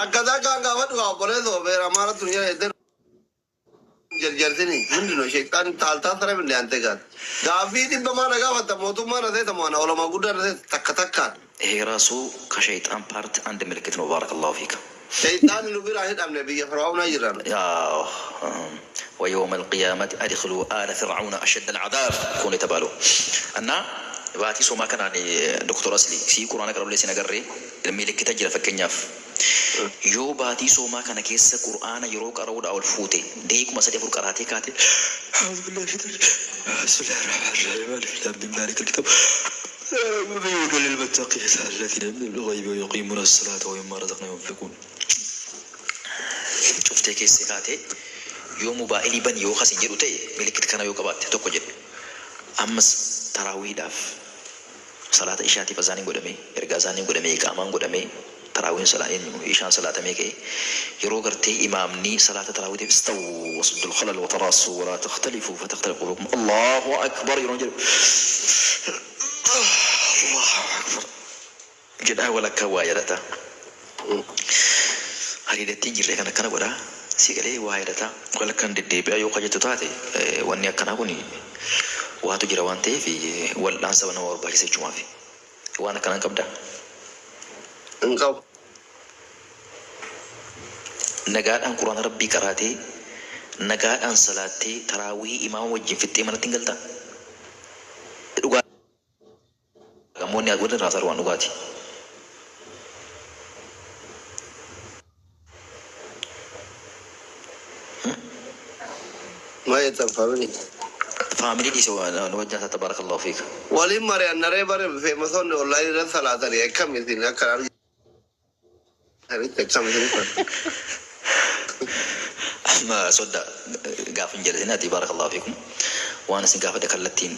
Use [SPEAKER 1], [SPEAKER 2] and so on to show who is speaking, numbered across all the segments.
[SPEAKER 1] Akkata kan gaafadhu obboleessoo beera maala dunya edder jarjartini hundino sheektaan taaltaa sare bille ante gaad gaafii dhibba maana gaafata mootummaa na seeta maana olama guddaa na seeta takka takkaan
[SPEAKER 2] ራሱ ከሸይጣን ፓርት አንድ ምልክት ነው። ባረከላሁ ፊክ
[SPEAKER 1] ሸይጣን ኑቢራ ሂዳምነ ብየ ፍርዓውና ይራል
[SPEAKER 2] ወየውም አልቅያመት አድክሉ አለ ፍርዓውነ አሸደ ልዓዛብ ኮን የተባለው እና ባቲ ሶማ ከናኔ ዶክተር አስሊ ሲ ቁርአን ቀረብ ላይ ሲነገሬ ምልክተ ጅረ ፈከኛፍ ዮ ባቲ ሶማ ከነ ኬሰ ቁርአን የሮ ቀረው ዳውል ፉቴ ደይኩ መሰደ ፍር ቀራቴ ካቴ አውዝ ቢላሂ ፊትር ቢስሚላሂ ረህማን ረሂም ቢማሊክ الكتاب ويقول للمتقين الذين يؤمنون بالغيب ويقيمون الصلاة ومما رزقناهم ينفقون شفت كيس كاتي يوم بايلي بن يو خاسين جدو تي ملكت كان يو قبات توكو جد امس تراوي داف صلاة إشاتي فزاني قدامي إرغازاني قدامي إقامان قدامي تراوي صلاة إشان صلاة ميكي يرو غرتي إمامني صلاة تراوي دي استووا وصدوا الخلل وتراصوا ولا تختلفوا فتختلف قلوبكم الله أكبر يرون الله أكبر جد أولا كوايرتا هل يدتين جري كان كنا ولا سيقلي وايرتا ولا كان دي بيا يوقع جتوتاتي واني كنا كوني واتو جروانتي في ولا سبنا وربع سيجوا في وانا كنا كبدا
[SPEAKER 1] انقو
[SPEAKER 2] نجاد أن قرآن ربي كراتي نجاد أن صلاتي تراوي إمام وجه في التيمة تنقلتا kamunya gue dan rasa ruang ugati.
[SPEAKER 1] Maya tam family.
[SPEAKER 2] Family di sana, wajah satu barakallahu fik.
[SPEAKER 1] Walim Marian nare bare famous on online dan salah tadi ekam itu nak kerana hari ekam itu.
[SPEAKER 2] ما صدق قافن جلسنا تي بارك الله فيكم وانا سنقافة دكالتين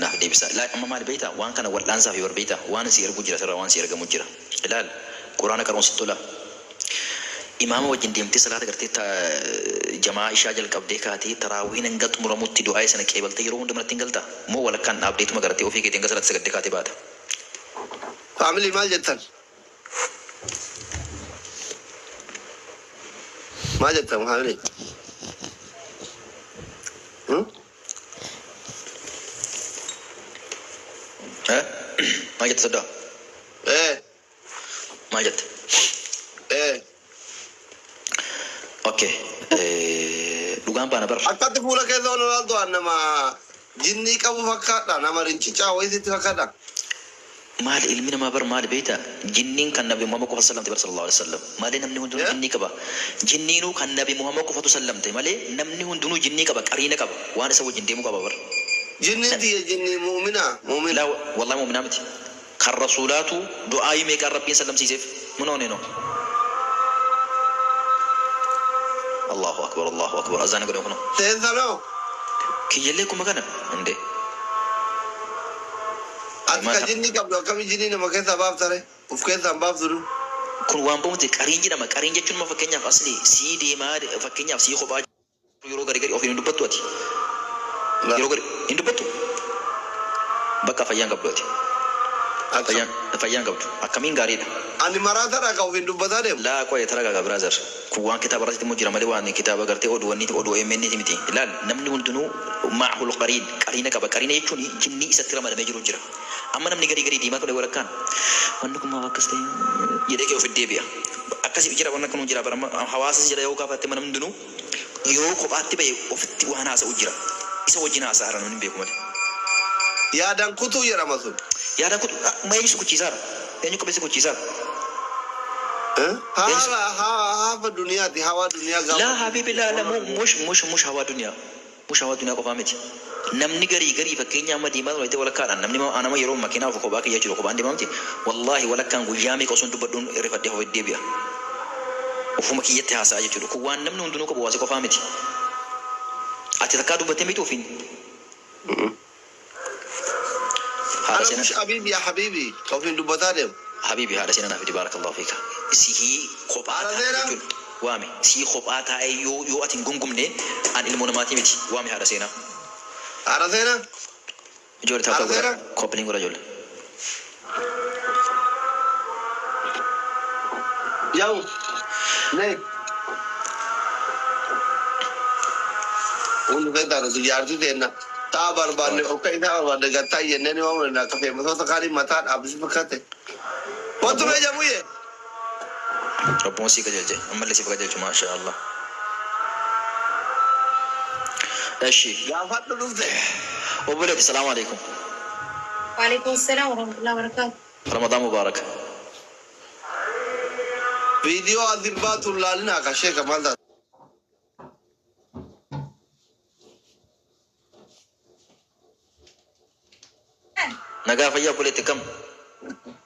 [SPEAKER 2] نافدي بس لا اما ما البيتا وان كان ولانسا في وربيتا وانا سير بجرة ترى وانا سير مجرة الال قرآن كرون ستولا إمام وجن ديمتي صلاة كرتي جماعة شاجل كبدي كاتي تراوين انقط مرموت دعاء سنة كيبل تيرون دمر تنقلتا مو ولا كان أبديت ما كرتي وفي كتنقل صلاة سكدي كاتي بعد
[SPEAKER 1] family mal جتن ما جتن family
[SPEAKER 2] ما جت صدق ما جت اوكي دوغان بانا بر
[SPEAKER 1] اكاد فولا كذا رونالدو انما جني كابو فكاتا نما رنچا ويسيت فكاتا
[SPEAKER 2] مال علمنا ما بر مال بيتا جنين كان نبي محمد صلى الله عليه وسلم مال نمني هندو جني كبا جنينو كان نبي محمد صلى الله عليه وسلم مال نمني هندو جني كبا قرينا كبا وانا سو جندي مو كبا بر
[SPEAKER 1] جني دي جني مؤمنة
[SPEAKER 2] لا والله مؤمنة متي كالرسولات دعاء ميك ربي سلم سيسف من هون هنا الله أكبر الله أكبر أذان يقولون كنا
[SPEAKER 1] تنزلوا
[SPEAKER 2] كي يليكم مكانا عندي
[SPEAKER 1] أتى جني كابو كم جني نما كذا باب ترى وفكذا باب ترو
[SPEAKER 2] كن وان بومتي كارينجي نما كارينجي شنو ما فكينيا أصلي سي دي ما فكينيا سي خباج يورو غري غري أوفين دبتو أتي يورو غري إندو بتو بكا فيان قبلتي فيان قبل أكمين غاريدا
[SPEAKER 1] أني مراتر أكاوفين دبتو ده
[SPEAKER 2] لا كوي ترى كذا برازر كوان كتاب راسي تموجي رمالي واني كتاب غرتي أودو وني أودو إمني تيمتي لا نمني هندنو معه القرين قرينة كبا قرينة يجوني جني إسترا ما دمجرو جرا أما نمني غري غري ديما كله وركان وانكم ما وكستي يدك يوفي ديبيا أكاسي بجرا وانا كنو جرا برام حواس جرا يوكا فاتي من هندنو يوكو باتي بي وفتي وانا أسا أجرا إسا وجينا أسا هرانو نبيكم
[SPEAKER 1] يا دان كتو يا رمضان
[SPEAKER 2] يا دان كتو ما يجلس كوتشيزار يعني كوبيس كوتشيزار
[SPEAKER 1] هوا الدنيا دي هوا الدنيا
[SPEAKER 2] لا حبيبي لا مش هوا الدنيا مش هوا الدنيا قفامتي نمني غري فكينيا ما ديما ولا ولا كان نمني ما انا ما يروم ماكينا فوق باكي يجرو كو باندي مامتي والله ولا كان غيامي كوسون تبدون رفدي هو ديبيا وفمكي يتهاسا يجرو كو وان نمني هندنو كو بواسي قفامتي اتتكادو بتميتو فين
[SPEAKER 1] أنا مش حبيبي يا حبيبي كوفين دبتادم
[SPEAKER 2] حبيبي هذا سينا نافدي بارك الله فيك سيه خباتا وامي سيه خباتا يو أتين قم نه عن المنامات متي وامي هذا سينا جول تاكل كوبلين ولا جول
[SPEAKER 1] ياو Nee. Uno che danno sugli altri tenna. Tabar banne okay tabar banne gatta yenne ni mamu na kafe maso ta kali mata abis bakate. Quanto me jamu ye?
[SPEAKER 2] Rabbuun sii qajeelche ammallee siif qajeelchu maasha Allah. Eshi
[SPEAKER 1] Gaafadhu dhufte.
[SPEAKER 2] obboleetti salaamu alaikum.
[SPEAKER 3] Waalaikum salam warahmatullahi wabarakatuh.
[SPEAKER 2] Ramadaan mubaarak.
[SPEAKER 1] Video adilbaatu laalina akashee kamalta.
[SPEAKER 2] Nagaa fayyaa obboleetti kam?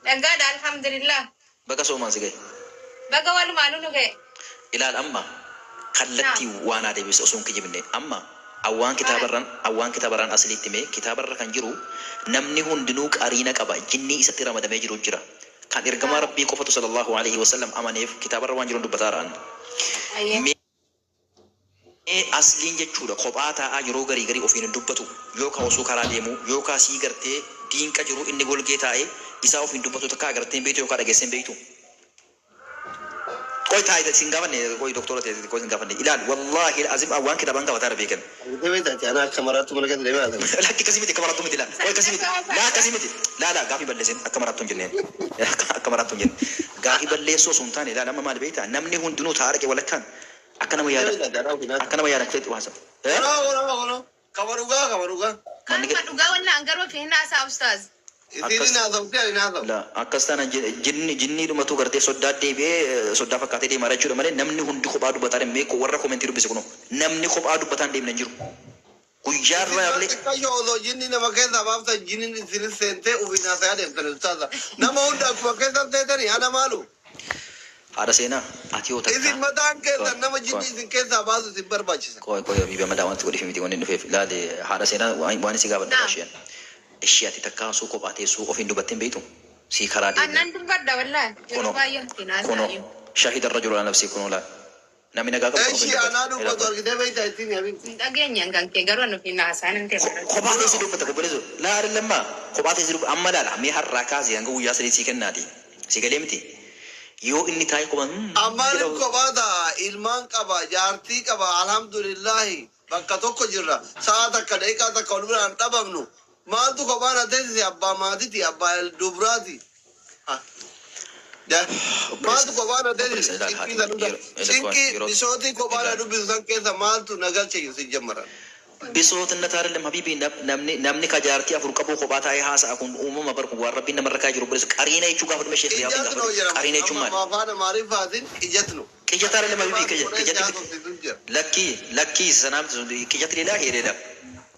[SPEAKER 3] Nagaadha alhamdulillah.
[SPEAKER 2] Bakka soomaan si gahe.
[SPEAKER 3] Baga walumaa nu ga'e.
[SPEAKER 2] Ilaal amma kallattii waan adeemsa osoo hin kijibne amma awwaan kitaabarraan asliitti mee kitaabarra kan jiru namni hundinuu qariina qaba jinni isatti ramadamee jiru jira. Kan ergamaa rabbii qofatu sallallahu alaihi wasallam amaneef kitaabarra waan jiru dubbataaraan. Asliin jechuudha kophaa taa'aa yeroo garii ofiin hin dubbatu yookaan osoo karaa deemu yookaan sii gartee diinqa jiru inni golgee taa'ee isaa ofiin dubbatu takka agartee hin beektu yookaan dhageessee hin beektu. Koi taa'ee siin gaafanne koi doktora ta'e koi siin gaafanne ilaal wallaahi azim awwaan kitaabaan gaafataa beekan.
[SPEAKER 1] Deemee ana akka maraattu mana keessa deemee haasa'u.
[SPEAKER 2] Lakki kasii miti akka maraattu miti laal koi kasii miti laa kasii miti laa gaafii balleessin akka maraattu hin jenneen akka maraattu hin jenne gaafii balleessoo sun taane ilaal amma maal beektaa namni hundinuu taa'aa dhaqee walakkaan akka nama yaada fedhu haasa.
[SPEAKER 1] Kamarugaa.
[SPEAKER 3] Kan dhugaa wallaan angaroo fi hin haasaa ustaaz.
[SPEAKER 1] Isin haasa'u.
[SPEAKER 2] Akkas taana jinnii dhumatu gartee soddaa deebi'ee soddaa fakkaatee deemaa jechuudha malee namni hundi kophaa dubbataa deemee warra komentii dubbise kunuun namni kophaa dubbataa hin deemne hin jiru. Guyyaarraa yaalee.
[SPEAKER 1] Osoo jinni nama keessaa baafta jinni isin seentee ufiin haasaa deemtan ustaaza. Nama hunda akkuma keessan teetanii ana maalu.
[SPEAKER 2] Haadha seenaa ati yoo takka.
[SPEAKER 1] Isin mataan keessan nama jinni isin keessaa baasu isin barbaachisa.
[SPEAKER 2] Koi bibi madaa wanti godhiif miti wanni dhufeef ilaale haadha seenaa waan isii gaafadha isheen. Ishee ati takka suu kophaa teessuu ofiin dubbattee hin beektu. Sii karaa deemu.
[SPEAKER 3] Annan dubbadha wallaahi. Yeroo baay'ee hin haasaa.
[SPEAKER 2] Shahida rajula ala nafsii kunoo laal. Namni nagaa qabu.
[SPEAKER 1] Ishee anaa dubbatu argitee beektaa ittiin yaabinti.
[SPEAKER 3] Dhageenya kan kee garuu nuuf hin haasaa nan ta'e.
[SPEAKER 2] Kophaa teessii dubbata obboleessu. Laari lammaa kophaa teessii dubbata amma laala mee har'aa kaasee hanga guyyaa sadii sii kennaati. Sii galee miti. Yoo inni taa'ee kophaa.
[SPEAKER 1] Ammaan kophaa ta'a ilmaan qaba jaartii qaba alhamdulillahi bakka tokko jirra sa'a takka daqiiqaa takka wal biraan dhabamnu. Maaltu kophaan adeemsise abbaa maatiiti abbaa dubraati. Maaltu kophaan adeemsise cinqii bisootii kophaan dubbisu san keessa maaltu nagalche si jammaran.
[SPEAKER 2] Bisootinna taarillee habiibii namni kajaartii afur qabu kophaa taa'ee haasa'a kun uumama barku waan rabbiin namarra kaa'ee jiru bilis qariina jechuu gaafa dhume sheekh yaabin gaafa qariina jechuun maali?
[SPEAKER 1] Afaan maariifaatiin ijatnu.
[SPEAKER 2] Qiyyataa habiibii qiyyatti lakkii sanaaf qiyyatti leelaa heereedha.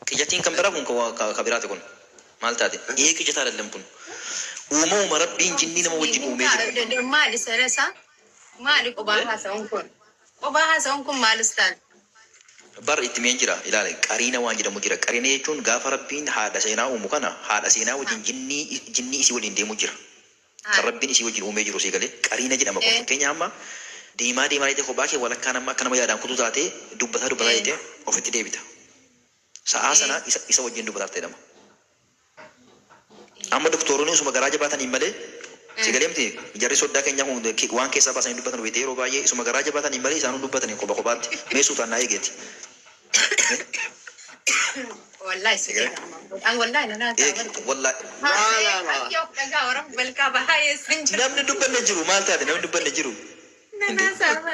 [SPEAKER 2] Qiyyatiin kan biraa kun ka biraati kun maal taate qiyyataa dhallam kun uumama rabbiin jinnii nama wajjin uumee jira.
[SPEAKER 3] Maali seeresa? Maali kophaa haasa'uun kun? Kophaa haasa'uun kun maalis taate?
[SPEAKER 2] Bar itti meen jira ilaale qariina waan jedhamu jira qariina jechuun gaafa rabbiin haadha seenaa uumu kana haadha seenaa wajjin jinnii isii waliin deemu jira kan rabbiin isii wajjin uumee jiru sii galee qariina jedhama kun fakkeenya amma deemaa jettee kophaa kee walakkaan amma akka nama yaadaan kutuu taatee dubbataa jettee ofitti deebita sa'aa sana isa wajjin dubbataaf jedhama. Amma doktoroonni osuma garaa jabaatanii malee si galee miti jarri soddaa keenya waan keessaa baasanii dubbatan wayitee yeroo baay'ee isuma garaa jabaatanii malee isaanuu dubbatanii kophaatti meesuu taannaa eegeeti.
[SPEAKER 3] Wallahi sirrii an wallahi na ta'a.
[SPEAKER 2] Wallahi.
[SPEAKER 3] Dhagaa warra balkaa baay'ee san jira.
[SPEAKER 2] Namni dubbanne jiru maal taate namni dubbanne jiru.
[SPEAKER 3] Nana sama.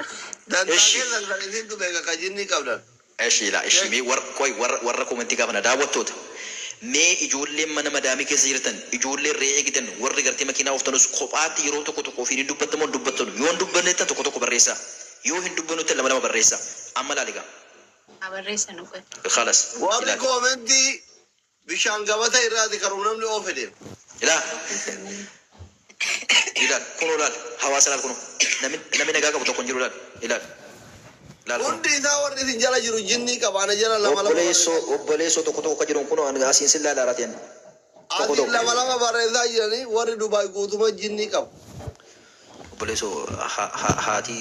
[SPEAKER 1] Danda'ee kan isin dubbee ka jinni qabdan.
[SPEAKER 2] Mee warra komentii gaafana daawwattoota. Mee ijoolleen mana madaamii keessa jirtan ijoolleen re'ee gidan warri gartee makiinaa ooftanus kophaatti yeroo tokko ofiin dubbattamu dubbattanu yoo hin dubbanne tokko barreessa yoo hin dubbanne lama barreessa amma laaliga.
[SPEAKER 3] Barreessa nu qoy.
[SPEAKER 2] Khalas.
[SPEAKER 1] Warri komentii bishaan gabata irraati karuu namni oofe deemu.
[SPEAKER 2] Ilaal kunoo laal hawaasa laal kunoo namni nagaa qabu tokko hin jiru ilaal.
[SPEAKER 1] Hundi isaa warri isin jala jiru jinnii qabaana jala lama.
[SPEAKER 2] Obboleessoo tokko ka jiru kunoo asiin sin laalaarateen.
[SPEAKER 1] Asiin lama barreessaa jiranii warri Dubaay guutuma jinnii qabu.
[SPEAKER 2] Obboleessoo haati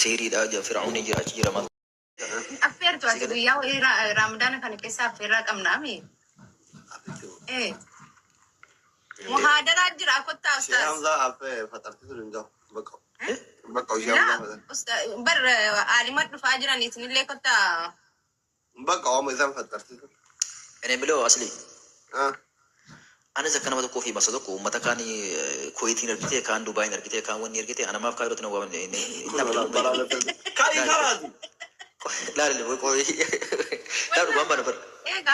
[SPEAKER 2] seeriidha Firaa'uun jira achi jira maal.
[SPEAKER 3] Affeertu ati guyyaa Ramadaan kana keessa affeerraa qabnaami. Muhaadaraa jira kottaa ustaas.
[SPEAKER 1] Hamza affee fatarti turu hin gahu bakka
[SPEAKER 3] በር አሊመት ፋጅራን ይስንሌ ከታ
[SPEAKER 1] በቃ ወመዛም ፈጠርት
[SPEAKER 2] እኔ ብለው አስሊ أنا إذا كان ما تقول في مصدق وما تكاني كويتين ركتي كان دبي ركتي كان وني ركتي أنا ما أفكر تنو وين لا لا بقول لا ربما بنبر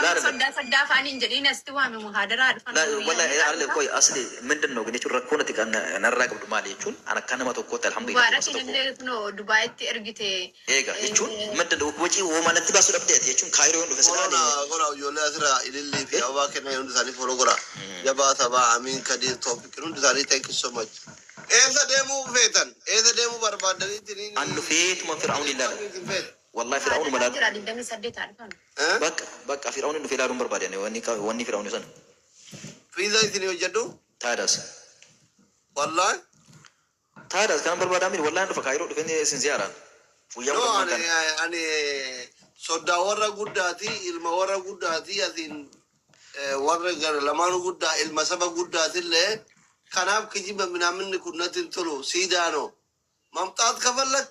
[SPEAKER 3] لا صدا فاني جدين استوى من مهادرات
[SPEAKER 2] لا ولا أعرف كوي أصلي من دنو قنيت ركونة تكان أنا راقب دمالي يجون أنا كان ما تقول الحمد لله
[SPEAKER 3] بارك الله تنو دبي تركتي
[SPEAKER 2] إيه يجون من دنو وجي وما نتبع سود أبديت يجون كايرو إنه فسنا
[SPEAKER 1] غورا يولا أسرع اللي في أواك إنه يوم ثاني فلو غورا جبا ثبا أمين كدير توفيق إنه ثاني thank you so much إذا ديمو فيتن إذا ديمو برباد دليل تنين
[SPEAKER 2] أنو فيت من فرعون الله والله فرعون ملاد بك فرعون إنه في لارم برباد يعني واني فرعون يسن
[SPEAKER 1] في ذا يثني وجدو
[SPEAKER 2] تادس
[SPEAKER 1] والله
[SPEAKER 2] تادس كان برباد أمين والله إنه فكايرو دفني سنزيارا
[SPEAKER 1] no ani soda warra guddati ilma warra guddati atin warra gar lamanu gudda ilma saba guddati le kanab kijiba minamin kunnatin tulu sidano mamtat kafalak